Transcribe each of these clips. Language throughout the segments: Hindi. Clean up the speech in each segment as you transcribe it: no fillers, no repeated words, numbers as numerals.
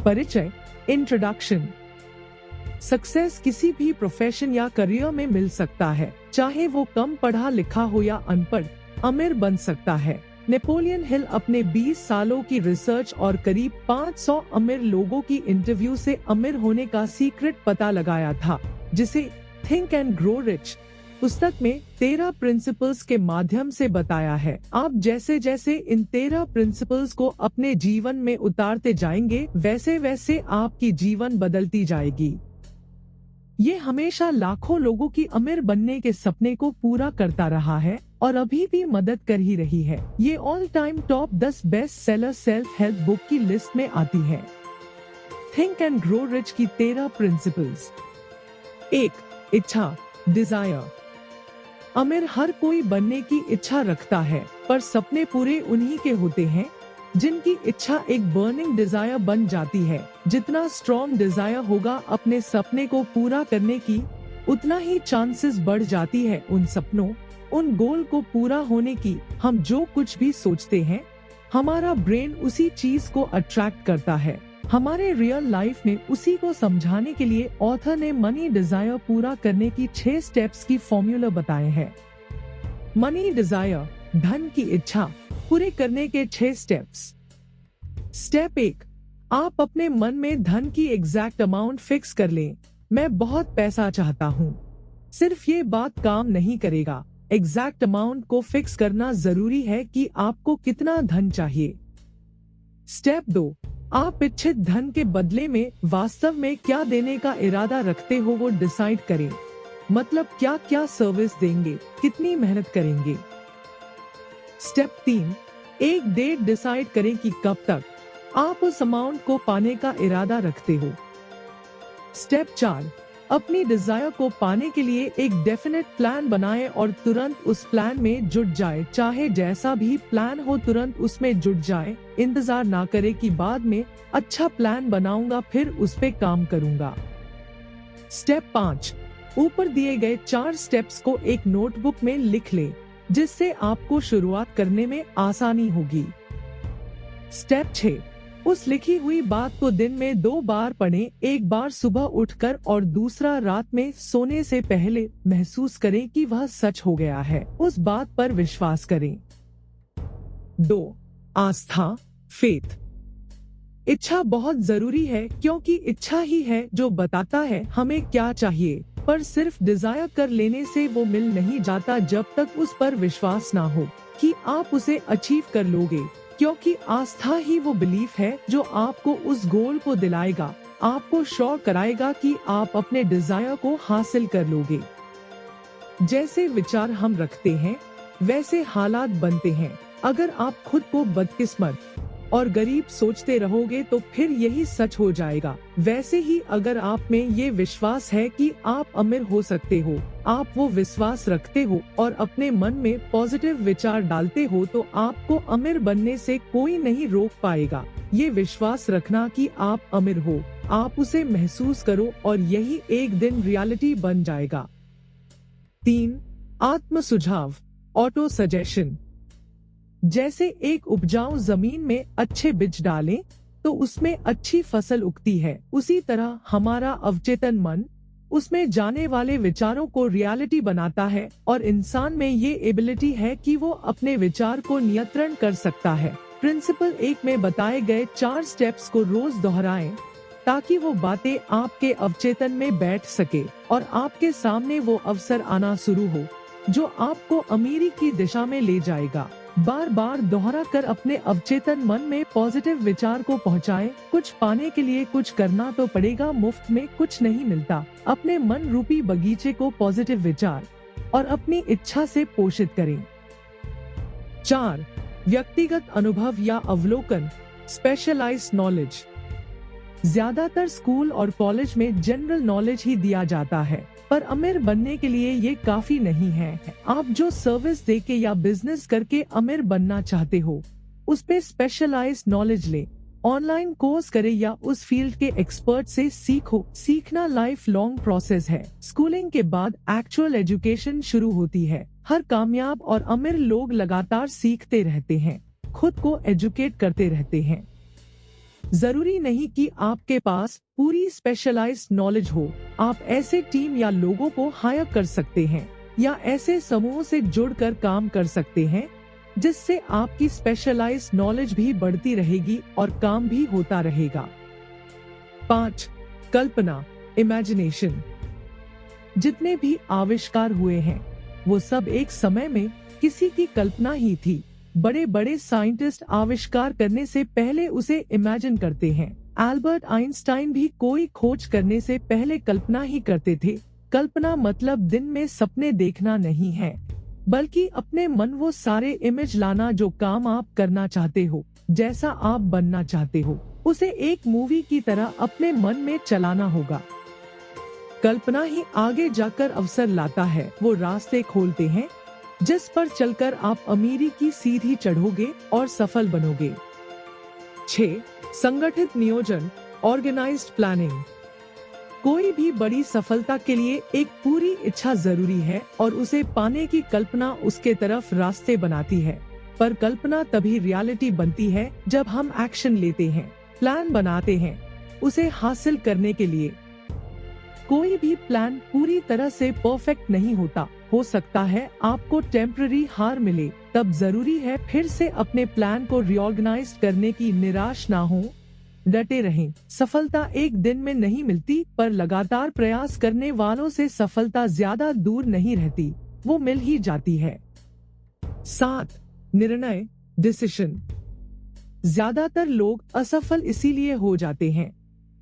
परिचय, इंट्रोडक्शन। सक्सेस किसी भी प्रोफेशन या करियर में मिल सकता है, चाहे वो कम पढ़ा लिखा हो या अनपढ़, अमीर बन सकता है। नेपोलियन हिल अपने 20 सालों की रिसर्च और करीब 500 अमीर लोगों की इंटरव्यू से अमीर होने का सीक्रेट पता लगाया था, जिसे थिंक एंड ग्रो रिच पुस्तक में 13 प्रिंसिपल्स के माध्यम से बताया है। आप जैसे जैसे इन 13 प्रिंसिपल्स को अपने जीवन में उतारते जाएंगे, वैसे वैसे आपकी जीवन बदलती जाएगी। ये हमेशा लाखों लोगों की अमीर बनने के सपने को पूरा करता रहा है और अभी भी मदद कर ही रही है। ये all time top 10 best seller self help book की लिस्ट में आती है। थिंक एंड ग्रो रिच की 13 प्रिंसिपल्स। 1. इच्छा, डिजायर। अमीर हर कोई बनने की इच्छा रखता है, पर सपने पूरे उन्हीं के होते हैं जिनकी इच्छा एक बर्निंग डिजायर बन जाती है। जितना स्ट्रॉन्ग डिजायर होगा अपने सपने को पूरा करने की, उतना ही चांसेस बढ़ जाती है उन सपनों, उन गोल को पूरा होने की। हम जो कुछ भी सोचते हैं, हमारा ब्रेन उसी चीज को अट्रैक्ट करता है। हमारे रियल लाइफ में उसी को समझाने के लिए ऑथर ने मनी डिजायर पूरा करने की 6 स्टेप्स की फॉर्मूला बताए हैं। मनी डिजायर, धन की इच्छा पूरे करने के 6 स्टेप्स। स्टेप 1, आप अपने मन में धन की एग्जैक्ट अमाउंट फिक्स कर लें। मैं बहुत पैसा चाहता हूँ। सिर्फ ये बात काम नहीं करेगा। एग्जैक्ट अमाउंट को फिक्स करना जरूरी है कि आपको कितना धन चाहिए। स्टेप 2, आप इच्छित धन के बदले में वास्तव में क्या देने का इरादा रखते हो वो डिसाइड करें। मतलब क्या क्या सर्विस देंगे, कितनी मेहनत करेंगे। स्टेप 3, एक डेट डिसाइड करें कि कब तक आप उस अमाउंट को पाने का इरादा रखते हो। स्टेप 4, अपनी डिजायर को पाने के लिए एक डेफिनेट प्लान बनाएं और तुरंत उस प्लान में जुट जाए। चाहे जैसा भी प्लान हो, तुरंत उसमें जुट जाए। इंतजार ना करे कि बाद में अच्छा प्लान बनाऊंगा फिर उस पे काम करूंगा। स्टेप 5, ऊपर दिए गए 4 स्टेप्स को एक नोटबुक में लिख लें, जिससे आपको शुरुआत करने में आसानी होगी। स्टेप 6, उस लिखी हुई बात को दिन में 2 बार पढ़ें, एक बार सुबह उठकर और दूसरा रात में सोने से पहले। महसूस करें कि वह सच हो गया है, उस बात पर विश्वास करें। 2. आस्था, फेथ। इच्छा बहुत जरूरी है, क्योंकि इच्छा ही है जो बताता है हमें क्या चाहिए। पर सिर्फ डिजायर कर लेने से वो मिल नहीं जाता जब तक उस पर विश्वास ना हो कि आप उसे अचीव कर लोगे। क्योंकि आस्था ही वो बिलीफ है जो आपको उस गोल को दिलाएगा, आपको श्योर कराएगा कि आप अपने डिजायर को हासिल कर लोगे। जैसे विचार हम रखते हैं, वैसे हालात बनते हैं। अगर आप खुद को बदकिस्मत और गरीब सोचते रहोगे तो फिर यही सच हो जाएगा। वैसे ही अगर आप में ये विश्वास है कि आप अमीर हो सकते हो, आप वो विश्वास रखते हो और अपने मन में पॉजिटिव विचार डालते हो, तो आपको अमीर बनने से कोई नहीं रोक पाएगा। ये विश्वास रखना कि आप अमीर हो, आप उसे महसूस करो और यही एक दिन रियलिटी बन जाएगा। 3. आत्म सुझाव, ऑटो सजेशन। जैसे एक उपजाऊ जमीन में अच्छे बीज डालें तो उसमें अच्छी फसल उगती है, उसी तरह हमारा अवचेतन मन उसमें जाने वाले विचारों को रियलिटी बनाता है और इंसान में ये एबिलिटी है कि वो अपने विचार को नियंत्रण कर सकता है। प्रिंसिपल 1 में बताए गए 4 स्टेप्स को रोज दोहराएं ताकि वो बातें आपके अवचेतन में बैठ सके और आपके सामने वो अवसर आना शुरू हो जो आपको अमीरी की दिशा में ले जाएगा। बार बार दोहरा कर अपने अवचेतन मन में पॉजिटिव विचार को पहुंचाएं। कुछ पाने के लिए कुछ करना तो पड़ेगा, मुफ्त में कुछ नहीं मिलता। अपने मन रूपी बगीचे को पॉजिटिव विचार और अपनी इच्छा से पोषित करें। 4. व्यक्तिगत अनुभव या अवलोकन, स्पेशलाइज्ड नॉलेज। ज्यादातर स्कूल और कॉलेज में जनरल नॉलेज ही दिया जाता है, पर अमीर बनने के लिए ये काफी नहीं है। आप जो सर्विस देके या बिजनेस करके अमीर बनना चाहते हो, उस पे स्पेशलाइज्ड नॉलेज ले। ऑनलाइन कोर्स करें या उस फील्ड के एक्सपर्ट से सीखो। सीखना लाइफ लॉन्ग प्रोसेस है। स्कूलिंग के बाद एक्चुअल एजुकेशन शुरू होती है। हर कामयाब और अमीर लोग लगातार सीखते रहते हैं, खुद को एजुकेट करते रहते हैं। जरूरी नहीं कि आपके पास पूरी स्पेशलाइज्ड नॉलेज हो। आप ऐसे टीम या लोगों को हायर कर सकते हैं या ऐसे समूहों से जुड़कर काम कर सकते हैं जिससे आपकी स्पेशलाइज्ड नॉलेज भी बढ़ती रहेगी और काम भी होता रहेगा। 5. कल्पना, इमेजिनेशन। जितने भी आविष्कार हुए हैं वो सब एक समय में किसी की कल्पना ही थी। बड़े बड़े साइंटिस्ट आविष्कार करने से पहले उसे इमेजिन करते हैं। अल्बर्ट आइंस्टाइन भी कोई खोज करने से पहले कल्पना ही करते थे। कल्पना मतलब दिन में सपने देखना नहीं है, बल्कि अपने मन वो सारे इमेज लाना जो काम आप करना चाहते हो, जैसा आप बनना चाहते हो, उसे एक मूवी की तरह अपने मन में चलाना होगा। कल्पना ही आगे जाकर अवसर लाता है, वो रास्ते खोलते हैं जिस पर चलकर आप अमीरी की सीढ़ी चढ़ोगे और सफल बनोगे। 6. संगठित नियोजन, ऑर्गेनाइज्ड प्लानिंग। कोई भी बड़ी सफलता के लिए एक पूरी इच्छा जरूरी है और उसे पाने की कल्पना उसके तरफ रास्ते बनाती है। पर कल्पना तभी रियलिटी बनती है जब हम एक्शन लेते हैं, प्लान बनाते हैं उसे हासिल करने के लिए। कोई भी प्लान पूरी तरह से परफेक्ट नहीं होता। हो सकता है आपको टेम्पररी हार मिले, तब जरूरी है फिर से अपने प्लान को रीऑर्गेनाइज करने की। निराश ना हो, डटे रहें। सफलता एक दिन में नहीं मिलती, पर लगातार प्रयास करने वालों से सफलता ज्यादा दूर नहीं रहती, वो मिल ही जाती है। 7. निर्णय, डिसीजन। ज्यादातर लोग असफल इसीलिए हो जाते हैं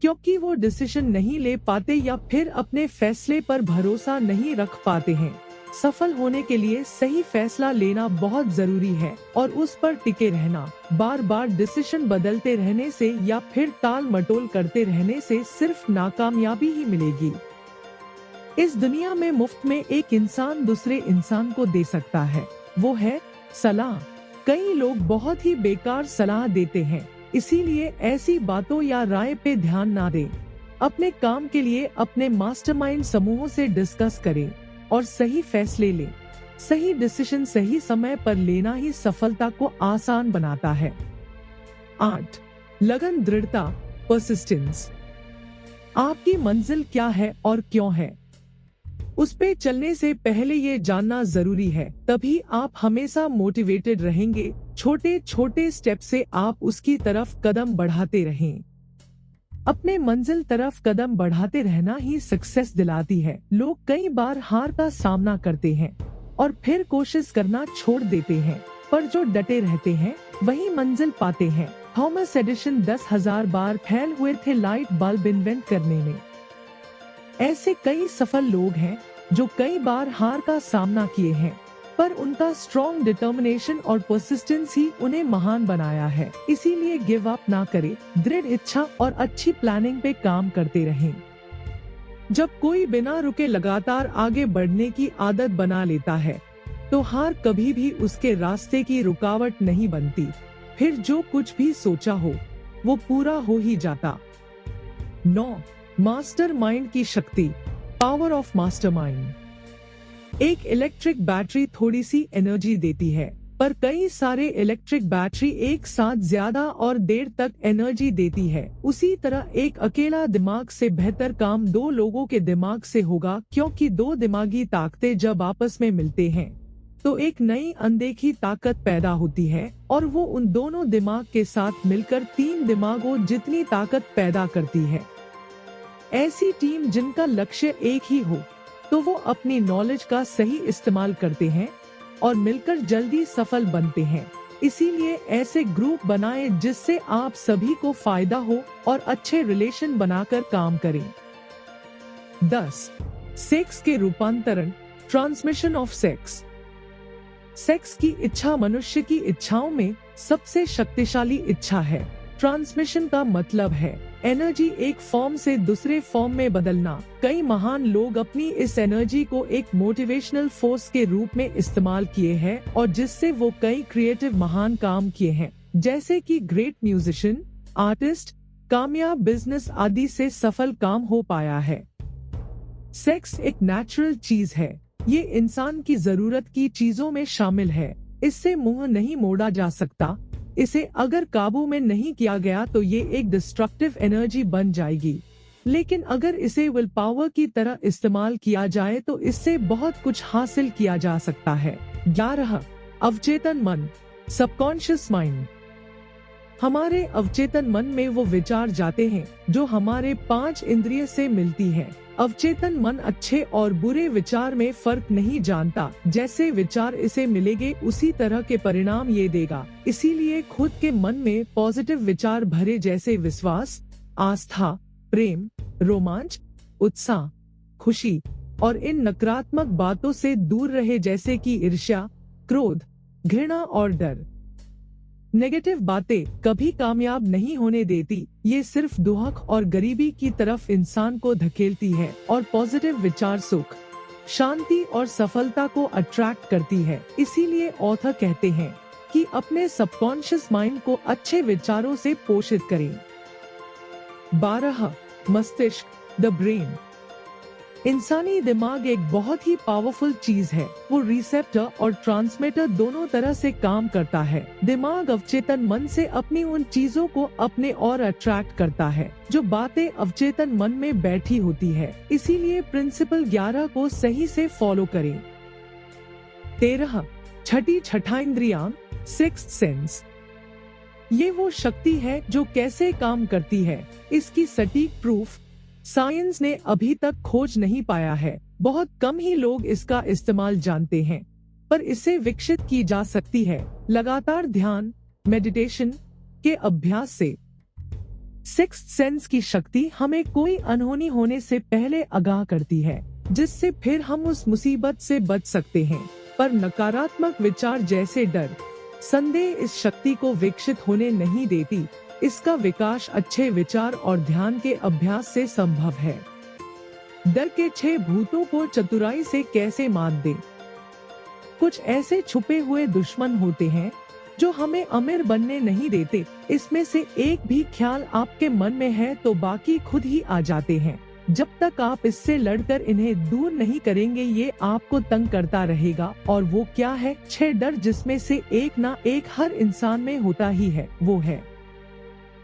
क्योंकि वो डिसीजन नहीं ले पाते या फिर अपने फैसले पर भरोसा नहीं रख पाते हैं। सफल होने के लिए सही फैसला लेना बहुत जरूरी है और उस पर टिके रहना। बार बार डिसीजन बदलते रहने से या फिर टाल मटोल करते रहने से सिर्फ नाकामयाबी ही मिलेगी। इस दुनिया में मुफ्त में एक इंसान दूसरे इंसान को दे सकता है, वो है सलाह। कई लोग बहुत ही बेकार सलाह देते हैं, इसीलिए ऐसी बातों या राय पे ध्यान ना दें। अपने काम के लिए अपने मास्टरमाइंड समूहों से डिस्कस करें और सही फैसले लें। सही डिसीजन सही समय पर लेना ही सफलता को आसान बनाता है। 8. लगन, दृढ़ता, परसिस्टेंस। आपकी मंजिल क्या है और क्यों है, उस पे चलने से पहले ये जानना जरूरी है, तभी आप हमेशा मोटिवेटेड रहेंगे। छोटे छोटे स्टेप से आप उसकी तरफ कदम बढ़ाते रहें। अपने मंजिल तरफ कदम बढ़ाते रहना ही सक्सेस दिलाती है। लोग कई बार हार का सामना करते हैं और फिर कोशिश करना छोड़ देते हैं, पर जो डटे रहते हैं वही मंजिल पाते हैं। थॉमस एडिसन 10,000 बार फेल हुए थे लाइट बल्ब इन्वेंट करने में। ऐसे कई सफल लोग हैं जो कई बार हार का सामना किए हैं, पर उनका स्ट्रॉन्ग डिटर्मिनेशन और परसिस्टेंस ही उन्हें महान बनाया है। इसीलिए गिव अप ना करें, दृढ़ इच्छा और अच्छी प्लानिंग पे काम करते रहें। जब कोई बिना रुके लगातार आगे बढ़ने की आदत बना लेता है, तो हार कभी भी उसके रास्ते की रुकावट नहीं बनती। फिर जो कुछ भी सोचा हो वो पूरा हो ही जाता। 9. मास्टरमाइंड की शक्ति, पावर ऑफ मास्टरमाइंड। एक इलेक्ट्रिक बैटरी थोड़ी सी एनर्जी देती है, पर कई सारे इलेक्ट्रिक बैटरी एक साथ ज्यादा और देर तक एनर्जी देती है। उसी तरह एक अकेला दिमाग से बेहतर काम दो लोगों के दिमाग से होगा, क्योंकि दो दिमागी ताकतें जब आपस में मिलते हैं तो एक नई अनदेखी ताकत पैदा होती है और वो उन दोनों दिमाग के साथ मिलकर 3 दिमागों जितनी ताकत पैदा करती है। ऐसी टीम जिनका लक्ष्य एक ही हो तो वो अपनी नॉलेज का सही इस्तेमाल करते हैं और मिलकर जल्दी सफल बनते हैं। इसीलिए ऐसे ग्रुप बनाएं जिससे आप सभी को फायदा हो और अच्छे रिलेशन बनाकर काम करें। 10. सेक्स के रूपांतरण, ट्रांसमिशन ऑफ सेक्स। सेक्स की इच्छा मनुष्य की इच्छाओं में सबसे शक्तिशाली इच्छा है। ट्रांसमिशन का मतलब है एनर्जी एक फॉर्म से दूसरे फॉर्म में बदलना। कई महान लोग अपनी इस एनर्जी को एक मोटिवेशनल फोर्स के रूप में इस्तेमाल किए हैं और जिससे वो कई क्रिएटिव महान काम किए हैं, जैसे कि ग्रेट म्यूजिशियन, आर्टिस्ट, कामयाब बिजनेस आदि से सफल काम हो पाया है। सेक्स एक नेचुरल चीज है, ये इंसान की जरूरत की चीजों में शामिल है, इससे मुंह नहीं मोड़ा जा सकता। इसे अगर काबू में नहीं किया गया तो ये एक डिस्ट्रक्टिव एनर्जी बन जाएगी, लेकिन अगर इसे विल पावर की तरह इस्तेमाल किया जाए तो इससे बहुत कुछ हासिल किया जा सकता है। 11 अवचेतन मन, सबकॉन्शियस माइंड। हमारे अवचेतन मन में वो विचार जाते हैं जो हमारे 5 इंद्रिय से मिलती है। अवचेतन मन अच्छे और बुरे विचार में फर्क नहीं जानता, जैसे विचार इसे मिलेंगे उसी तरह के परिणाम ये देगा। इसीलिए खुद के मन में पॉजिटिव विचार भरे, जैसे विश्वास, आस्था, प्रेम, रोमांच, उत्साह, खुशी, और इन नकारात्मक बातों से दूर रहे, जैसे कि ईर्ष्या, क्रोध, घृणा और डर। नेगेटिव बातें कभी कामयाब नहीं होने देती, ये सिर्फ दुख और गरीबी की तरफ इंसान को धकेलती है, और पॉजिटिव विचार सुख, शांति और सफलता को अट्रैक्ट करती है। इसीलिए ऑथर कहते हैं कि अपने सबकॉन्शियस माइंड को अच्छे विचारों से पोषित करें। 12 मस्तिष्क, द ब्रेन। इंसानी दिमाग एक बहुत ही पावरफुल चीज है। वो रिसेप्टर और ट्रांसमीटर दोनों तरह से काम करता है। दिमाग अवचेतन मन से अपनी उन चीजों को अपने और अट्रैक्ट करता है जो बातें अवचेतन मन में बैठी होती है। इसीलिए प्रिंसिपल 11 को सही से फॉलो करें। 13 छठा इंद्रियां, सिक्स्थ सेंस। ये वो शक्ति है जो कैसे काम करती है, इसकी सटीक प्रूफ साइंस ने अभी तक खोज नहीं पाया है। बहुत कम ही लोग इसका इस्तेमाल जानते हैं, पर इसे विकसित की जा सकती है लगातार ध्यान, मेडिटेशन के अभ्यास से। सिक्स्थ सेंस की शक्ति हमें कोई अनहोनी होने से पहले आगाह करती है, जिससे फिर हम उस मुसीबत से बच सकते हैं। पर नकारात्मक विचार जैसे डर, संदेह इस शक्ति को विकसित होने नहीं देती। इसका विकास अच्छे विचार और ध्यान के अभ्यास से संभव है। डर के 6 भूतों को चतुराई से कैसे मात दें। कुछ ऐसे छुपे हुए दुश्मन होते हैं जो हमें अमीर बनने नहीं देते। इसमें से एक भी ख्याल आपके मन में है तो बाकी खुद ही आ जाते हैं। जब तक आप इससे लड़कर इन्हें दूर नहीं करेंगे, ये आपको तंग करता रहेगा। और वो क्या है? 6 डर, जिसमें से एक ना एक हर इंसान में होता ही है। वो है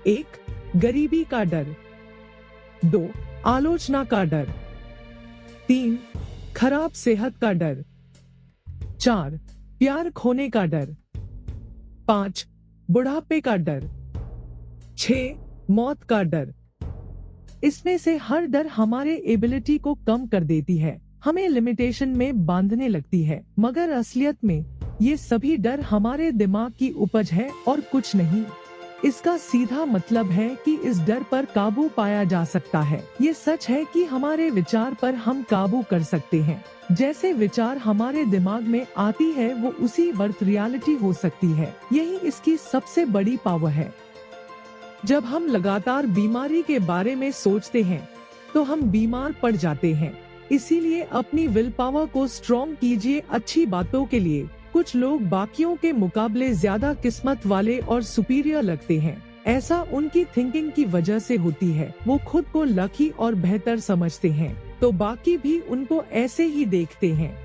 1 गरीबी का डर, 2 आलोचना का डर, 3 खराब सेहत का डर, 4 प्यार खोने का डर, 5 बुढ़ापे का डर, 6 मौत का डर। इसमें से हर डर हमारे एबिलिटी को कम कर देती है, हमें लिमिटेशन में बांधने लगती है। मगर असलियत में ये सभी डर हमारे दिमाग की उपज है और कुछ नहीं। इसका सीधा मतलब है कि इस डर पर काबू पाया जा सकता है। ये सच है कि हमारे विचार पर हम काबू कर सकते हैं। जैसे विचार हमारे दिमाग में आती है वो उसी वक्त रियलिटी हो सकती है। यही इसकी सबसे बड़ी पावर है। जब हम लगातार बीमारी के बारे में सोचते हैं तो हम बीमार पड़ जाते हैं। इसीलिए अपनी विल पावर को स्ट्रॉन्ग कीजिए अच्छी बातों के लिए। कुछ लोग बाकियों के मुकाबले ज्यादा किस्मत वाले और सुपीरियर लगते हैं। ऐसा उनकी थिंकिंग की वजह से होती है। वो खुद को लकी और बेहतर समझते हैं, तो बाकी भी उनको ऐसे ही देखते हैं।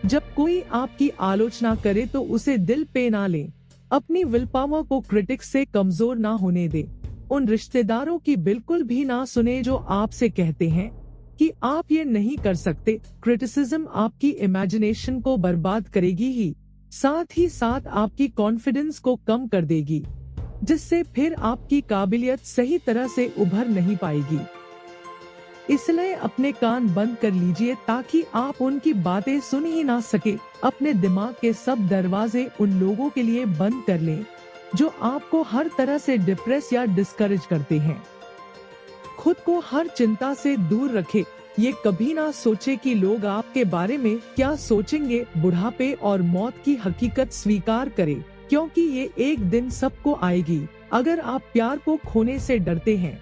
जब कोई आपकी आलोचना करे तो उसे दिल पे ना लें। अपनी विल पावर को क्रिटिक्स से कमजोर ना होने दें। उन रिश्तेदारों की बिल्कुल भी ना सुने जो आपसे कहते हैं कि आप ये नहीं कर सकते। क्रिटिसिज्म आपकी इमेजिनेशन को बर्बाद करेगी ही साथ आपकी कॉन्फिडेंस को कम कर देगी, जिससे फिर आपकी काबिलियत सही तरह से उभर नहीं पाएगी। इसलिए अपने कान बंद कर लीजिए ताकि आप उनकी बातें सुन ही ना सके। अपने दिमाग के सब दरवाजे उन लोगों के लिए बंद कर लें जो आपको हर तरह से डिप्रेस या डिस्करेज करते हैं। खुद को हर चिंता से दूर रखें। ये कभी ना सोचे कि लोग आपके बारे में क्या सोचेंगे। बुढ़ापे और मौत की हकीकत स्वीकार करें, क्योंकि ये एक दिन सबको आएगी। अगर आप प्यार को खोने से डरते हैं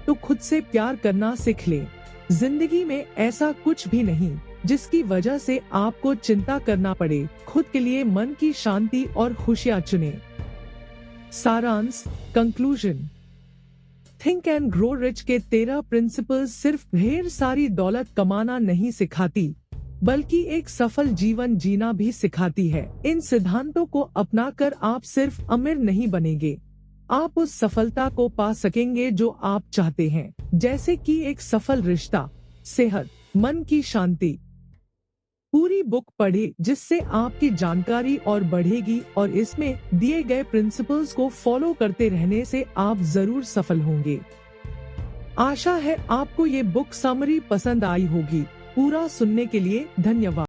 तो खुद से प्यार करना सीख लें। जिंदगी में ऐसा कुछ भी नहीं जिसकी वजह से आपको चिंता करना पड़े। खुद के लिए मन की शांति और खुशियाँ चुनें। सारांश, conclusion. Think and grow rich के 13 प्रिंसिपल्स सिर्फ ढेर सारी दौलत कमाना नहीं सिखाती, बल्कि एक सफल जीवन जीना भी सिखाती है। इन सिद्धांतों को अपनाकर आप सिर्फ अमीर नहीं बनेंगे, आप उस सफलता को पा सकेंगे जो आप चाहते हैं, जैसे कि एक सफल रिश्ता, सेहत, मन की शांति। पूरी बुक पढ़े जिससे आपकी जानकारी और बढ़ेगी और इसमें दिए गए प्रिंसिपल्स को फॉलो करते रहने से आप जरूर सफल होंगे। आशा है आपको ये बुक समरी पसंद आई होगी। पूरा सुनने के लिए धन्यवाद।